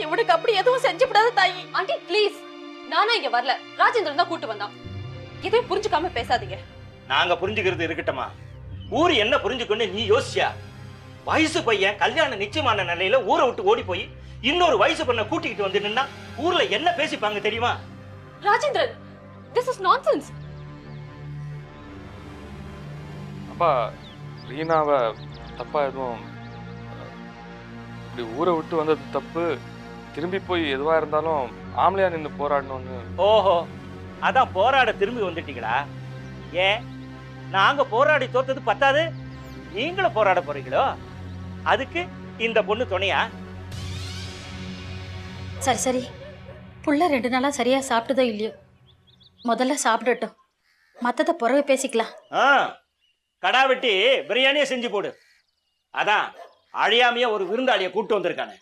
இவனுக்கு அப்படி எதுவும் செஞ்சு விடாத தாயி. ஆண்டி ப்ளீஸ், நானா இங்க வரல, ராஜேந்திரன் தான் கூட்டு வந்தான். எதையும் புரிஞ்சுக்காம பேசாதீங்க. நாங்க புரிஞ்சுக்கிறது இருக்கட்டுமா, ஊர் என்ன புரிஞ்சுக்கொண்டு நீ யோசியா? வயசு பையன் கல்யாணம் நிச்சயமான நிலையில ஊரை விட்டு ஓடி போய் இன்னொரு வயசு பொண்ணை கூட்டிக்கிட்டு வந்து நின்னா ஊர்ல என்ன பேசிப்பாங்க தெரியுமா? Rajendran, this is nonsense. அப்பா, ரீனாவை தப்பா எதுவும் இப்படி ஊரை விட்டு வந்தது தப்பு. திரும்பி போய் எதுவா இருந்தாலும் ஆம்பளையா நின்று போராடணும்னு. ஓஹோ, அதான் போராட திரும்பி வந்துட்டீங்களா? ஏன் நாங்க போராடி தோத்தது பத்தாது, நீங்களும் போராட போறீங்களோ? அதுக்கு இந்த பொண்ணு துணையா? சரி சரி, புள்ள 2 நாளா சரியா சாப்பிட்டதோ இல்லையோ, முதல்ல சாப்பிடட்டும், மத்தத பிறகு பேசிக்கலாம். கடா வெட்டி பிரியாணியை செஞ்சு போடு. அதான் அழியாமைய ஒரு விருந்தாளியை கூட்டு வந்திருக்கானே.